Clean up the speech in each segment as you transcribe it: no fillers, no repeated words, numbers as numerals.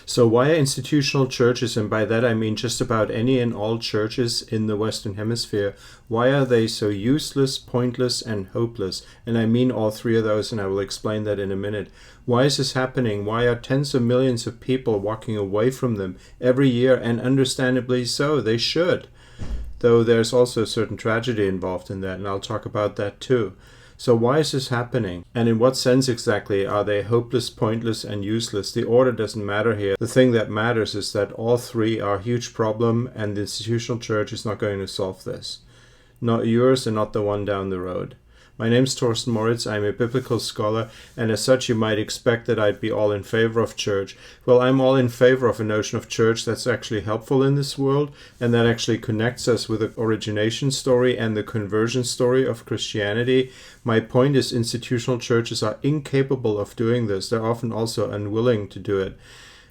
So why are institutional churches, and by that I mean just about any and all churches in the Western Hemisphere, why are they so useless, pointless, and hopeless? And I mean all three of those, and I will explain that in a minute. Why is this happening? Why are tens of millions of people walking away from them every year? And understandably so, they should. Though there's also a certain tragedy involved in that, and I'll talk about that too. So why is this happening? And in what sense exactly are they hopeless, pointless, and useless? The order doesn't matter here. The thing that matters is that all three are a huge problem, and the institutional church is not going to solve this. Not yours and not the one down the road. My name's Torsten Moritz. I'm a biblical scholar, and as such you might expect that I'd be all in favor of church. Well, I'm all in favor of a notion of church that's actually helpful in this world, and that actually connects us with the origination story and the conversion story of Christianity. My point is institutional churches are incapable of doing this. They're often also unwilling to do it.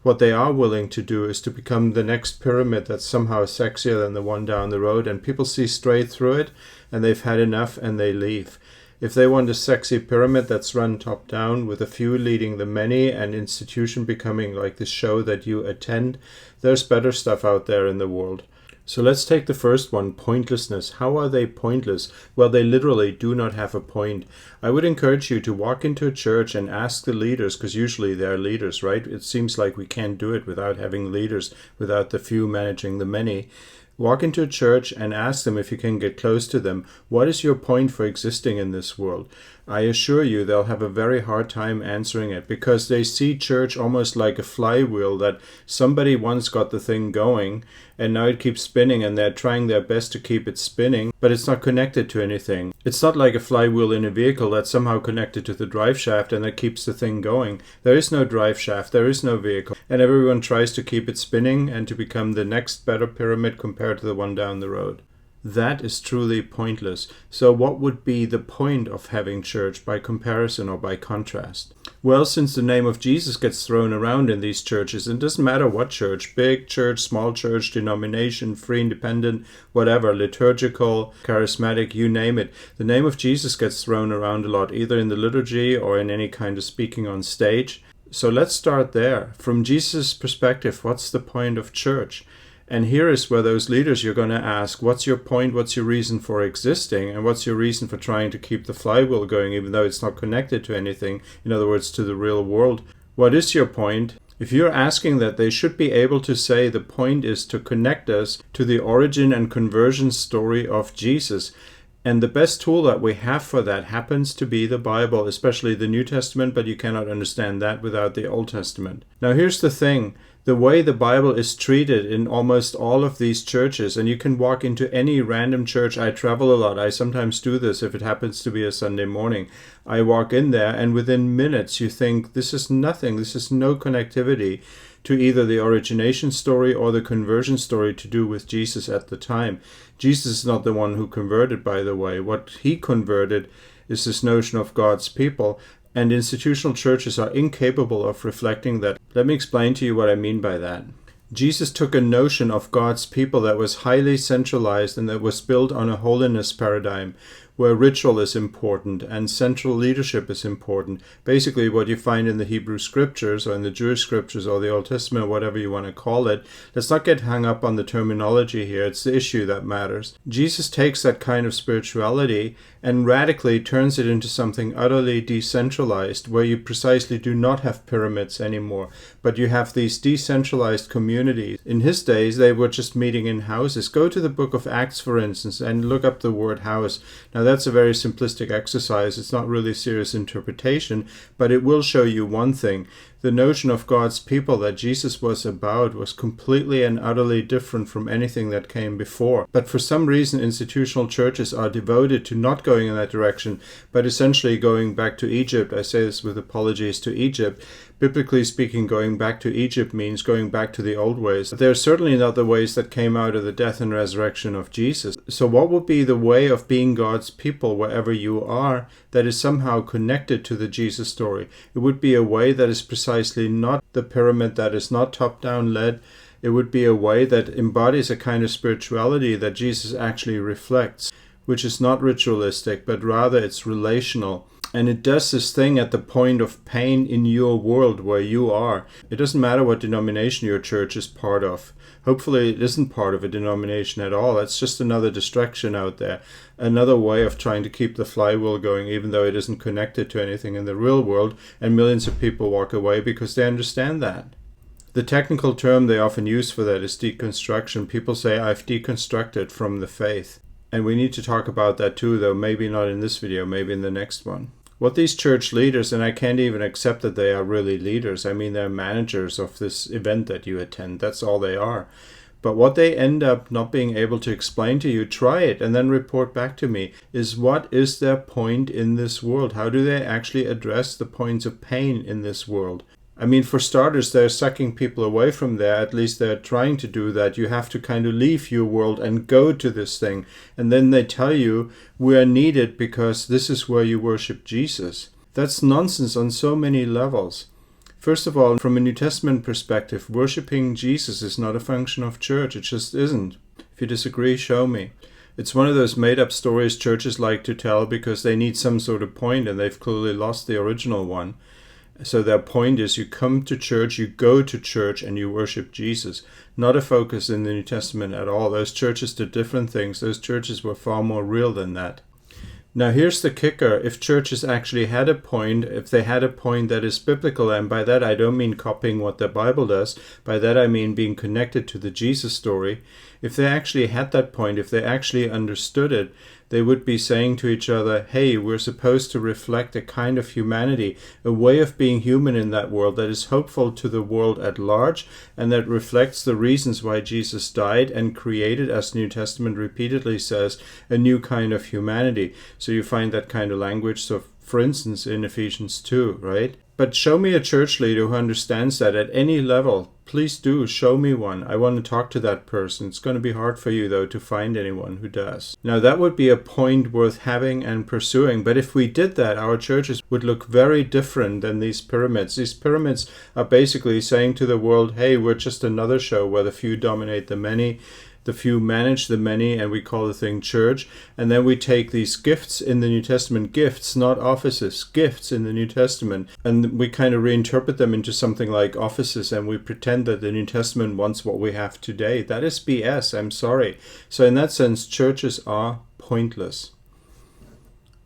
What they are willing to do is to become the next pyramid that's somehow sexier than the one down the road, and people see straight through it, and they've had enough, and they leave. If they want a sexy pyramid that's run top down with a few leading the many and institution becoming like the show that you attend, there's better stuff out there in the world. So let's take the first one, pointlessness. How are they pointless? Well, they literally do not have a point. I would encourage you to walk into a church and ask the leaders, because usually they're leaders, right? It seems like we can't do it without having leaders, without the few managing the many. Walk into a church and ask them, if you can get close to them, what is your point for existing in this world? I assure you they'll have a very hard time answering it, because they see church almost like a flywheel that somebody once got the thing going and now it keeps spinning, and they're trying their best to keep it spinning, but it's not connected to anything. It's not like a flywheel in a vehicle that's somehow connected to the drive shaft and that keeps the thing going. There is no drive shaft, there is no vehicle, and everyone tries to keep it spinning and to become the next better pyramid compared to the one down the road. That is truly pointless. So what would be the point of having church by comparison or by contrast? Well, since the name of Jesus gets thrown around in these churches, it doesn't matter what church, big church, small church, denomination, free, independent, whatever, liturgical, charismatic, you name it. The name of Jesus gets thrown around a lot, either in the liturgy or in any kind of speaking on stage. So let's start there. From Jesus' perspective, what's the point of church? And here is where those leaders you're going to ask, what's your point, what's your reason for existing, and what's your reason for trying to keep the flywheel going even though it's not connected to anything, in other words, to the real world. What is your point? If you're asking that, they should be able to say the point is to connect us to the origin and conversion story of Jesus. And the best tool that we have for that happens to be the Bible, especially the New Testament, but you cannot understand that without the Old Testament. Now here's the thing. The way the Bible is treated in almost all of these churches, and you can walk into any random church. I travel a lot. I sometimes do this if it happens to be a Sunday morning. I walk in there, and within minutes you think, this is nothing. This is no connectivity to either the origination story or the conversion story to do with Jesus at the time. Jesus is not the one who converted, by the way. What he converted is this notion of God's people. And institutional churches are incapable of reflecting that. Let me explain to you what I mean by that. Jesus took a notion of God's people that was highly centralized and that was built on a holiness paradigm, where ritual is important and central leadership is important. Basically what you find in the Hebrew scriptures or in the Jewish scriptures or the Old Testament, whatever you want to call it. Let's not get hung up on the terminology here. It's the issue that matters. Jesus takes that kind of spirituality and radically turns it into something utterly decentralized, where you precisely do not have pyramids anymore, but you have these decentralized communities. In his days, they were just meeting in houses. Go to the book of Acts, for instance, and look up the word house. Now, that's a very simplistic exercise. It's not really serious interpretation, but it will show you one thing. The notion of God's people that Jesus was about was completely and utterly different from anything that came before. But for some reason, institutional churches are devoted to not going in that direction, but essentially going back to Egypt. I say this with apologies to Egypt. Biblically speaking, going back to Egypt means going back to the old ways. They're certainly not the ways that came out of the death and resurrection of Jesus. So what would be the way of being God's people wherever you are that is somehow connected to the Jesus story? It would be a way that is precisely not the pyramid, that is not top-down led. It would be a way that embodies a kind of spirituality that Jesus actually reflects, which is not ritualistic, but rather it's relational. And it does this thing at the point of pain in your world where you are. It doesn't matter what denomination your church is part of. Hopefully it isn't part of a denomination at all. It's just another distraction out there. Another way of trying to keep the flywheel going, even though it isn't connected to anything in the real world. And millions of people walk away because they understand that. The technical term they often use for that is deconstruction. People say, I've deconstructed from the faith. And we need to talk about that too, though maybe not in this video, maybe in the next one. What these church leaders, and I can't even accept that they are really leaders. I mean, they're managers of this event that you attend. That's all they are. But what they end up not being able to explain to you, try it and then report back to me, is what is their point in this world? How do they actually address the points of pain in this world? I mean, for starters, they're sucking people away from there. At least they're trying to do that. You have to kind of leave your world and go to this thing. And then they tell you, we are needed because this is where you worship Jesus. That's nonsense on so many levels. First of all, from a New Testament perspective, worshiping Jesus is not a function of church. It just isn't. If you disagree, show me. It's one of those made-up stories churches like to tell because they need some sort of point and they've clearly lost the original one. So their point is you come to church, you go to church, and you worship Jesus. Not a focus in the New Testament at all. Those churches did different things. Those churches were far more real than that. Now here's the kicker. If churches actually had a point, if they had a point that is biblical, and by that I don't mean copying what the Bible does, by that I mean being connected to the Jesus story, if they actually had that point, if they actually understood it, they would be saying to each other, hey, we're supposed to reflect a kind of humanity, a way of being human in that world that is hopeful to the world at large and that reflects the reasons why Jesus died and created, as New Testament repeatedly says, a new kind of humanity. So you find that kind of language, so for instance, in Ephesians 2, right? But show me a church leader who understands that at any level. Please do, show me one. I want to talk to that person. It's going to be hard for you, though, to find anyone who does. Now, that would be a point worth having and pursuing. But if we did that, our churches would look very different than these pyramids. These pyramids are basically saying to the world, hey, we're just another show where the few dominate the many. The few manage the many, and we call the thing church. And then we take these gifts in the New Testament, gifts, not offices, gifts in the New Testament, and we kind of reinterpret them into something like offices, and we pretend that the New Testament wants what we have today. That is BS, I'm sorry. So in that sense, churches are pointless.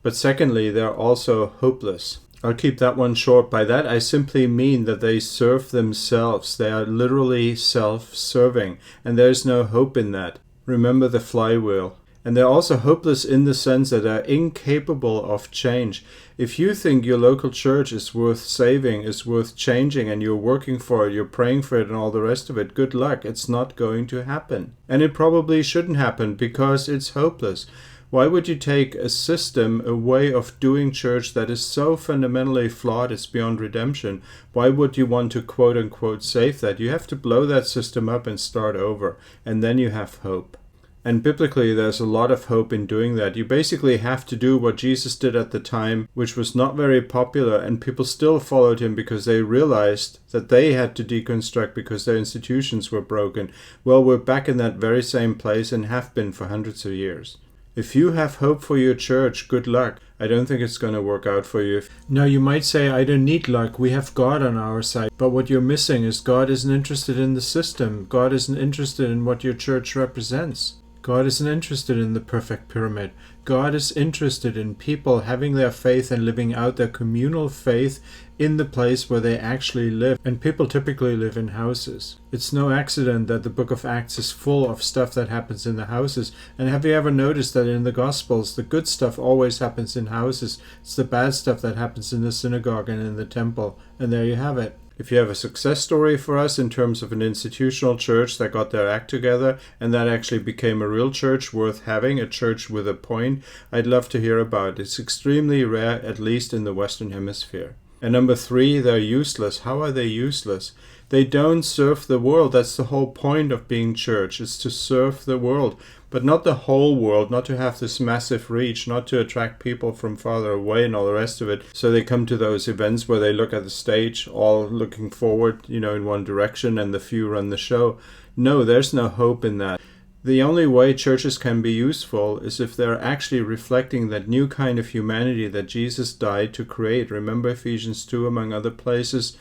But secondly, they're also hopeless. I'll keep that one short. By that, I simply mean that they serve themselves. They are literally self-serving, and there's no hope in that. Remember the flywheel. And they're also hopeless in the sense that they're incapable of change. If you think your local church is worth saving, is worth changing, and you're working for it, you're praying for it and all the rest of it, good luck. It's not going to happen. And it probably shouldn't happen because it's hopeless. Why would you take a system, a way of doing church that is so fundamentally flawed it's beyond redemption? Why would you want to quote-unquote save that? You have to blow that system up and start over, and then you have hope. And biblically, there's a lot of hope in doing that. You basically have to do what Jesus did at the time, which was not very popular, and people still followed him because they realized that they had to deconstruct because their institutions were broken. Well, we're back in that very same place and have been for hundreds of years. If you have hope for your church, good luck. I don't think it's going to work out for you. Now, you might say, I don't need luck. We have God on our side. But what you're missing is God isn't interested in the system. God isn't interested in what your church represents. God isn't interested in the perfect pyramid. God is interested in people having their faith and living out their communal faith in the place where they actually live. And people typically live in houses. It's no accident that the book of Acts is full of stuff that happens in the houses. And have you ever noticed that in the Gospels, the good stuff always happens in houses? It's the bad stuff that happens in the synagogue and in the temple. And there you have it. If you have a success story for us in terms of an institutional church that got their act together and that actually became a real church worth having, a church with a point, I'd love to hear about it. It's extremely rare, at least in the Western Hemisphere. And number 3, they're useless. How are they useless? They don't serve the world. That's the whole point of being church, is to serve the world. But not the whole world, not to have this massive reach, not to attract people from farther away and all the rest of it. So they come to those events where they look at the stage, all looking forward, in one direction, and the few run the show. No, there's no hope in that. The only way churches can be useful is if they're actually reflecting that new kind of humanity that Jesus died to create. Remember Ephesians 2, among other places?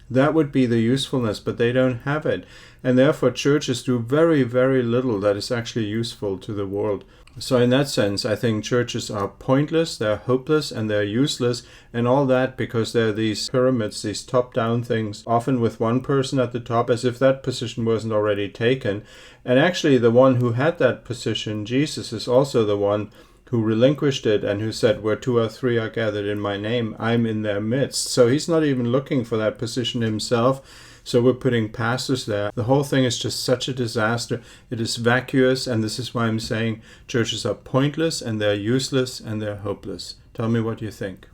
That would be the usefulness, but they don't have it. And therefore churches do very, very little that is actually useful to the world. So in that sense, I think churches are pointless, they're hopeless, and they're useless, and all that because they're these pyramids, these top-down things, often with one person at the top, as if that position wasn't already taken. And actually the one who had that position, Jesus, is also the one who relinquished it and who said, where 2 or 3 are gathered in my name, I'm in their midst. So he's not even looking for that position himself. So we're putting pastors there. The whole thing is just such a disaster. It is vacuous, and this is why I'm saying churches are pointless, and they're useless, and they're hopeless. Tell me what you think.